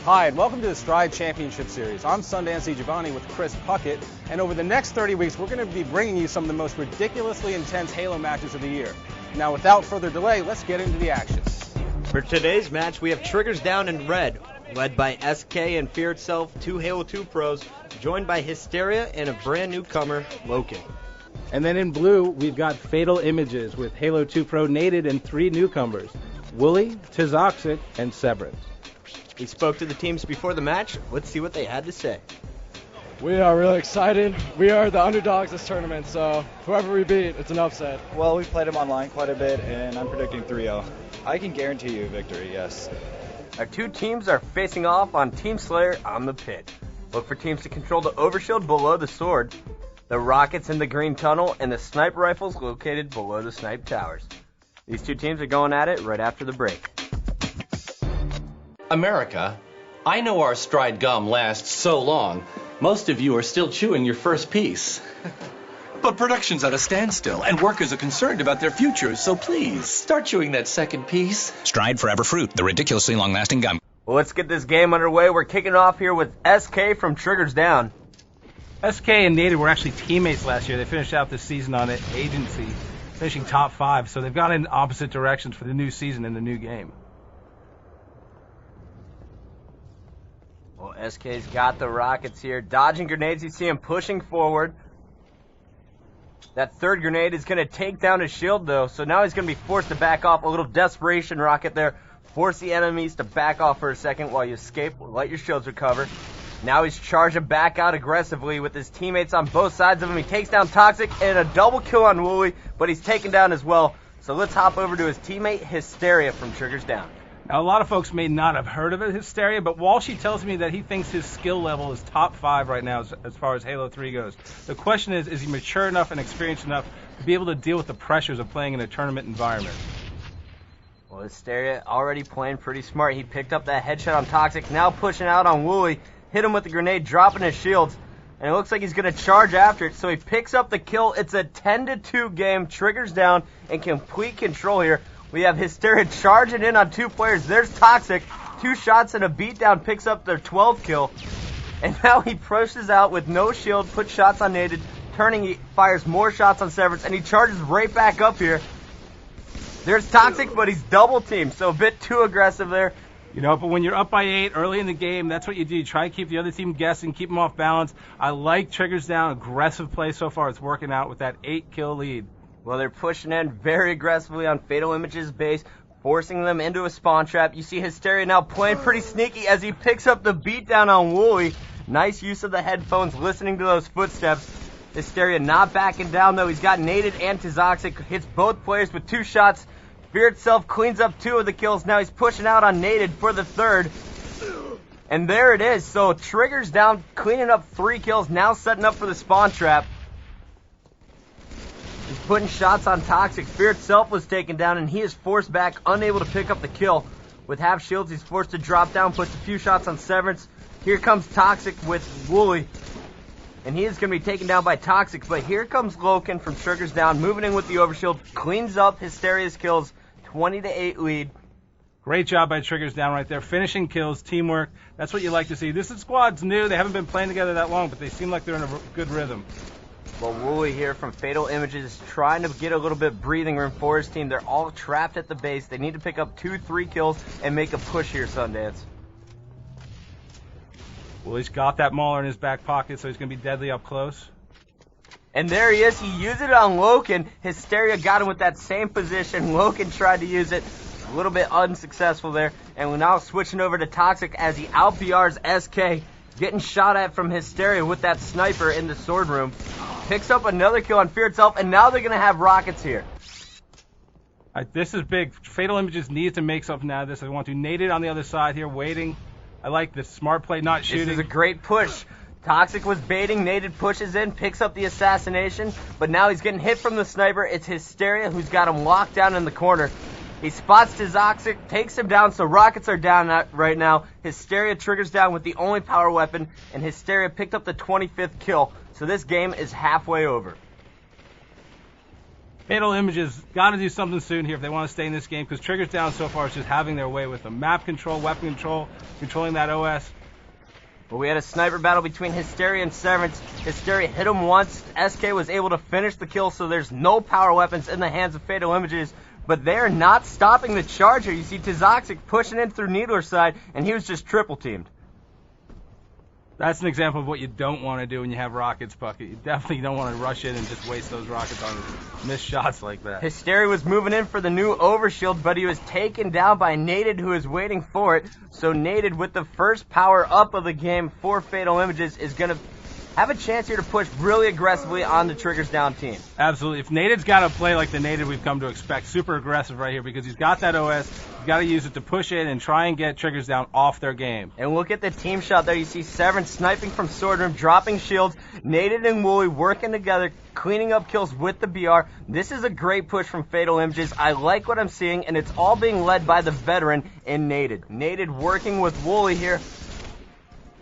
Hi, and welcome to the Stride Championship Series. I'm Sundance Giovanni with Chris Puckett, and over the next 30 weeks, we're going to be bringing you some of the most ridiculously intense Halo matches of the year. Now, without further delay, let's get into the action. For today's match, we have Triggers Down in red, led by SK and Fear Itself, two Halo 2 pros, joined by Hysteria and a brand newcomer, Loken. And then in blue, we've got Fatal Images with Halo 2 pro Nated and three newcomers, Wooly, Tizoxic, and Severance. We spoke to the teams before the match. Let's see what they had to say. We are really excited. We are the underdogs this tournament, so whoever we beat, it's an upset. Well, we've played them online quite a bit, and I'm predicting 3-0. I can guarantee you victory, yes. Our two teams are facing off on Team Slayer on the pit. Look for teams to control the overshield below the sword, the rockets in the green tunnel, and the sniper rifles located below the snipe towers. These two teams are going at it right after the break. America, I know our Stride gum lasts so long, most of you are still chewing your first piece. But production's at a standstill, and workers are concerned about their futures, so please, start chewing that second piece. Stride Forever Fruit, the ridiculously long-lasting gum. Well, let's get this game underway. We're kicking off here with SK from Triggers Down. SK and Nated were actually teammates last year. They finished out the season on an agency, finishing top 5, so they've gone in opposite directions for the new season and the new game. Well, SK's got the rockets here. Dodging grenades, you see him pushing forward. That third grenade is going to take down his shield, though, so now he's going to be forced to back off. A little desperation rocket there. Force the enemies to back off for a second while you escape. Let your shields recover. Now he's charging back out aggressively with his teammates on both sides of him. He takes down Toxic and a double kill on Wooly, but he's taken down as well. So let's hop over to his teammate Hysteria from Triggers Down. Now, a lot of folks may not have heard of it, Hysteria, but Walshy tells me that he thinks his skill level is top 5 right now as far as Halo 3 goes. The question is he mature enough and experienced enough to be able to deal with the pressures of playing in a tournament environment? Well, Hysteria already playing pretty smart. He picked up that headshot on Toxic, now pushing out on Wooly, hit him with the grenade, dropping his shields, and it looks like he's going to charge after it, so he picks up the kill. It's a 10-2 game, Triggers Down in complete control here. We have Hysteria charging in on 2 players. There's Toxic. 2 shots and a beatdown picks up their 12th kill. And now he pushes out with no shield, puts shots on Nated, turning, he fires more shots on Severance, and he charges right back up here. There's Toxic, but he's double teamed, so a bit too aggressive there. You know, but when you're up by 8 early in the game, that's what you do. You try to keep the other team guessing, keep them off balance. I like Triggers Down, aggressive play so far. It's working out with that 8-kill lead. Well, they're pushing in very aggressively on Fatal Images base, forcing them into a spawn trap. You see Hysteria now playing pretty sneaky as he picks up the beatdown on Wooly. Nice use of the headphones, listening to those footsteps. Hysteria not backing down, though. He's got Nated and Tizoxic, hits both players with 2 shots. Fear Itself cleans up 2 of the kills. Now he's pushing out on Nated for the 3rd. And there it is. So Triggers Down, cleaning up 3 kills, now setting up for the spawn trap. He's putting shots on Toxic. Fear Itself was taken down, and he is forced back, unable to pick up the kill. With half shields, he's forced to drop down, puts a few shots on Severance. Here comes Toxic with Wooly, and he is going to be taken down by Toxic. But here comes Loken from Triggers Down, moving in with the overshield, cleans up Hysteria's kills, 20-8 lead. Great job by Triggers Down right there. Finishing kills, teamwork. That's what you like to see. This squad's new. They haven't been playing together that long, but they seem like they're in a good rhythm. Well, Wooly here from Fatal Images is trying to get a little bit of breathing room for his team. They're all trapped at the base. They need to pick up 2-3 kills and make a push here, Sundance. Wooly's got that Mauler in his back pocket, so he's going to be deadly up close. And there he is. He used it on Loken. Hysteria got him with that same position. Loken tried to use it. A little bit unsuccessful there. And we're now switching over to Toxic as he out-PRs SK. Getting shot at from Hysteria with that sniper in the sword room. Picks up another kill on Fear Itself, and now they're going to have rockets here. This is big. Fatal Images needs to make something out of this. I want to Nated on the other side here, waiting. I like this smart play, not shooting. This is a great push. Toxic was baiting, Nated pushes in, picks up the assassination, but now he's getting hit from the sniper. It's Hysteria who's got him locked down in the corner. He spots Tizoxic, takes him down, so rockets are down right now. Hysteria Triggers Down with the only power weapon, and Hysteria picked up the 25th kill. So this game is halfway over. Fatal Images got to do something soon here if they want to stay in this game, because Triggers Down so far is just having their way with the map control, weapon control, controlling that OS. Well, we had a sniper battle between Hysteria and Severance. Hysteria hit him once. SK was able to finish the kill, so there's no power weapons in the hands of Fatal Images. But they're not stopping the charge here. You see Toxic pushing in through Needler's side, and he was just triple teamed. That's an example of what you don't want to do when you have rockets, Puckett. You definitely don't want to rush in and just waste those rockets on missed shots like that. Hysteria was moving in for the new overshield, but he was taken down by Naded, who was waiting for it. So Naded, with the first power up of the game for Fatal Images, is going to have a chance here to push really aggressively on the Triggers Down team. Absolutely. If Naded's got to play like the Naded we've come to expect, super aggressive right here, because he's got that OS, he's got to use it to push in and try and get Triggers Down off their game. And look at the team shot there. You see Severance sniping from Sword Room, dropping shields. Naded and Wooly working together, cleaning up kills with the BR. This is a great push from Fatal Images. I like what I'm seeing, and it's all being led by the veteran in Naded. Naded working with Wooly here.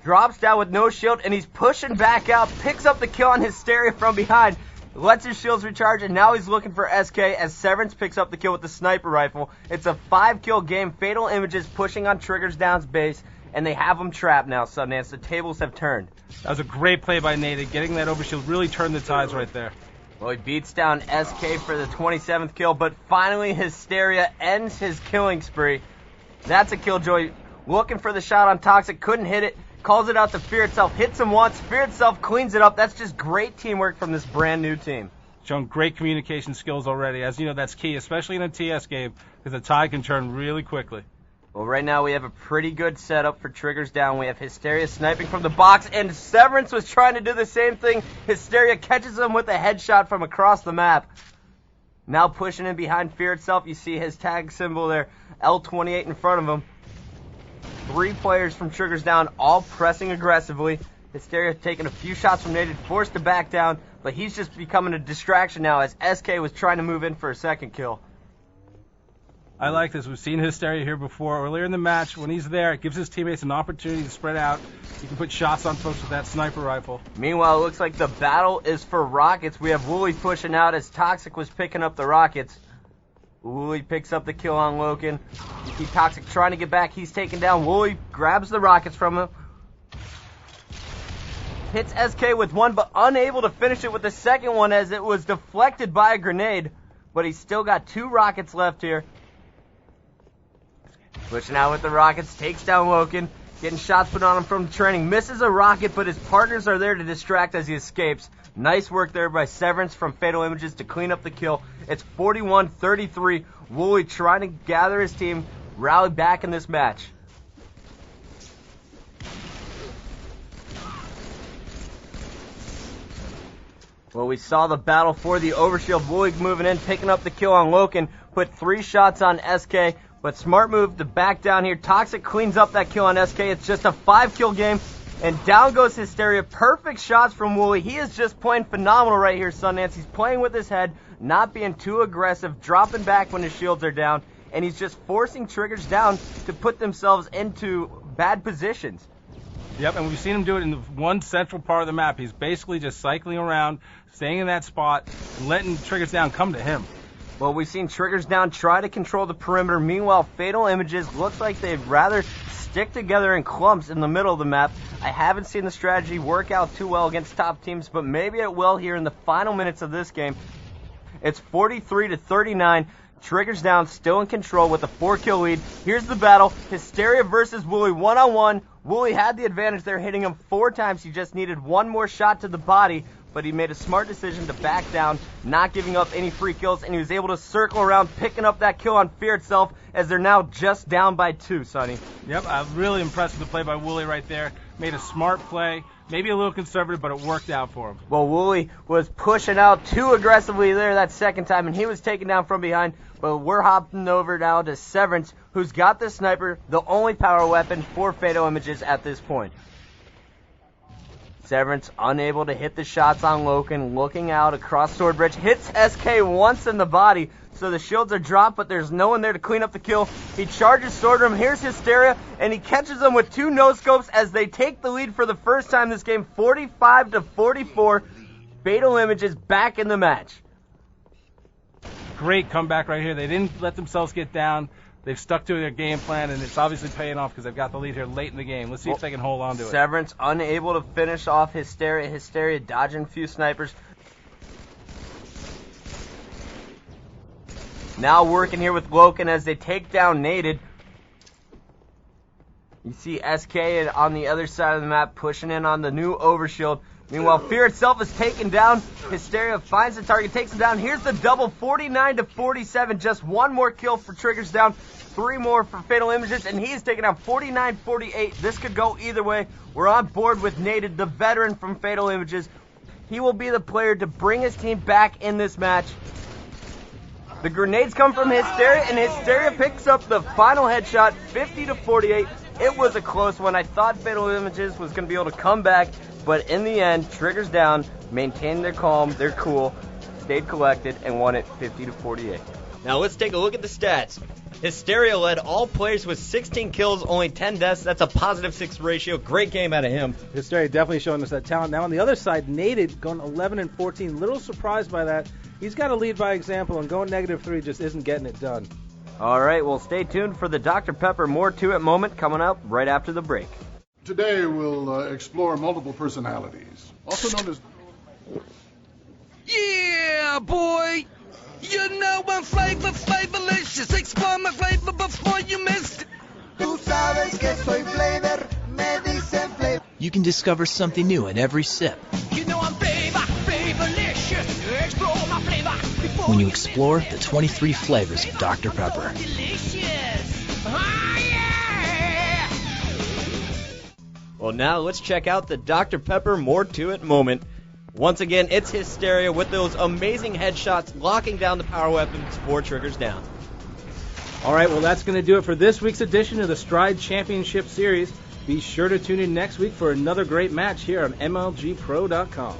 Drops down with no shield, and he's pushing back out, picks up the kill on Hysteria from behind, lets his shields recharge, and now he's looking for SK as Severance picks up the kill with the sniper rifle. It's a 5-kill game. Fatal Images pushing on Triggers Down's base, and they have him trapped now, Sundance. The tables have turned. That was a great play by Naded. Getting that overshield really turned the tides right there. Well, he beats down SK for the 27th kill, but finally Hysteria ends his killing spree. That's a killjoy. Looking for the shot on Toxic, couldn't hit it. Calls it out to Fear Itself, hits him once, Fear Itself cleans it up. That's just great teamwork from this brand new team. Shown great communication skills already. As you know, that's key, especially in a TS game, because the tide can turn really quickly. Well, right now we have a pretty good setup for Triggers Down. We have Hysteria sniping from the box, and Severance was trying to do the same thing. Hysteria catches him with a headshot from across the map. Now pushing in behind Fear Itself. You see his tag symbol there, L28 in front of him. 3 players from Triggers Down, all pressing aggressively. Hysteria taking a few shots from Naded, forced to back down, but he's just becoming a distraction now as SK was trying to move in for a second kill. I like this. We've seen Hysteria here before. Earlier in the match, when he's there, it gives his teammates an opportunity to spread out. He can put shots on folks with that sniper rifle. Meanwhile, it looks like the battle is for rockets. We have Wooly pushing out as Toxic was picking up the rockets. Wooly picks up the kill on Loken. You see Toxic trying to get back. He's taken down. Wooly grabs the rockets from him. Hits SK with one, but unable to finish it with the second one as it was deflected by a grenade. But he's still got 2 rockets left here. Pushing out with the rockets. Takes down Loken. Getting shots put on him from training. Misses a rocket, but his partners are there to distract as he escapes. Nice work there by Severance from Fatal Images to clean up the kill. It's 41-33. Wooly trying to gather his team, rally back in this match. Well, we saw the battle for the overshield. Wooly moving in, picking up the kill on Loken. Put 3 shots on SK, but smart move to back down here. Toxic cleans up that kill on SK. It's just a 5-kill game. And down goes Hysteria. Perfect shots from Wooly. He is just playing phenomenal right here, Sundance. He's playing with his head, not being too aggressive, dropping back when his shields are down, and he's just forcing Triggers Down to put themselves into bad positions. Yep, and we've seen him do it in the one central part of the map. He's basically just cycling around, staying in that spot, and letting Triggers Down come to him. Well, we've seen Triggers Down try to control the perimeter. Meanwhile, Fatal Images looks like they'd rather stick together in clumps in the middle of the map. I haven't seen the strategy work out too well against top teams, but maybe it will here in the final minutes of this game. It's 43-39. Triggers Down still in control with a 4-kill lead. Here's the battle. Hysteria versus Wooly 1-on-1. Wooly had the advantage there, hitting him 4 times. He just needed 1 more shot to the body, but he made a smart decision to back down, not giving up any free kills, and he was able to circle around, picking up that kill on Fear Itself, as they're now just down by 2, Sonny. Yep, I'm really impressed with the play by Wooly right there. Made a smart play, maybe a little conservative, but it worked out for him. Well, Wooly was pushing out too aggressively there that second time, and he was taken down from behind, but we're hopping over now to Severance, who's got the sniper, the only power weapon for Fatal Images at this point. Severance unable to hit the shots on Loken, looking out across Sword Bridge, hits SK once in the body, so the shields are dropped, but there's no one there to clean up the kill. He charges Sword Room, here's Hysteria, and he catches them with 2 no-scopes as they take the lead for the first time this game, 45-44. Fatal Images back in the match. great comeback right here. They didn't let themselves get down. They've stuck to their game plan, and it's obviously paying off because they've got the lead here late in the game. Let's see if they can hold on to it. Severance unable to finish off Hysteria. Hysteria dodging a few snipers. Now working here with Loken as they take down Naded. You see SK on the other side of the map pushing in on the new overshield. Meanwhile, Fear itself is taken down. Hysteria finds the target, takes him down. Here's the double, 49-47. Just one more kill for Triggers down. 3 more for Fatal Images, and he's taken out 49-48. This could go either way. We're on board with Naded, the veteran from Fatal Images. He will be the player to bring his team back in this match. The grenades come from Hysteria, and Hysteria picks up the final headshot, 50-48. It was a close one. I thought Fatal Images was going to be able to come back, but in the end, Triggers down, maintained their calm, their cool, stayed collected, and won it 50-48. Now let's take a look at the stats. Hysteria led all players with 16 kills, only 10 deaths. That's a positive 6 ratio. Great game out of him. Hysteria definitely showing us that talent. Now on the other side, Naded going 11-14. Little surprised by that. He's got to lead by example, and going -3 just isn't getting it done. All right, well, stay tuned for the Dr. Pepper More To It moment coming up right after the break. Today we'll explore multiple personalities, also known as... Yeah, boy! You know I'm flavorlicious. Explore my flavor before you miss it. Tú sabes que soy flavor, me dicen flavor. You can discover something new in every sip. You know I'm flavorlicious. Explore my flavor when you explore the 23 flavors of Dr. Pepper. Delicious. Oh, yeah. Well, now let's check out the Dr. Pepper More To It moment. Once again, it's Hysteria with those amazing headshots locking down the power weapons for Triggers down. All right, well, that's going to do it for this week's edition of the Stride Championship Series. Be sure to tune in next week for another great match here on MLGPro.com.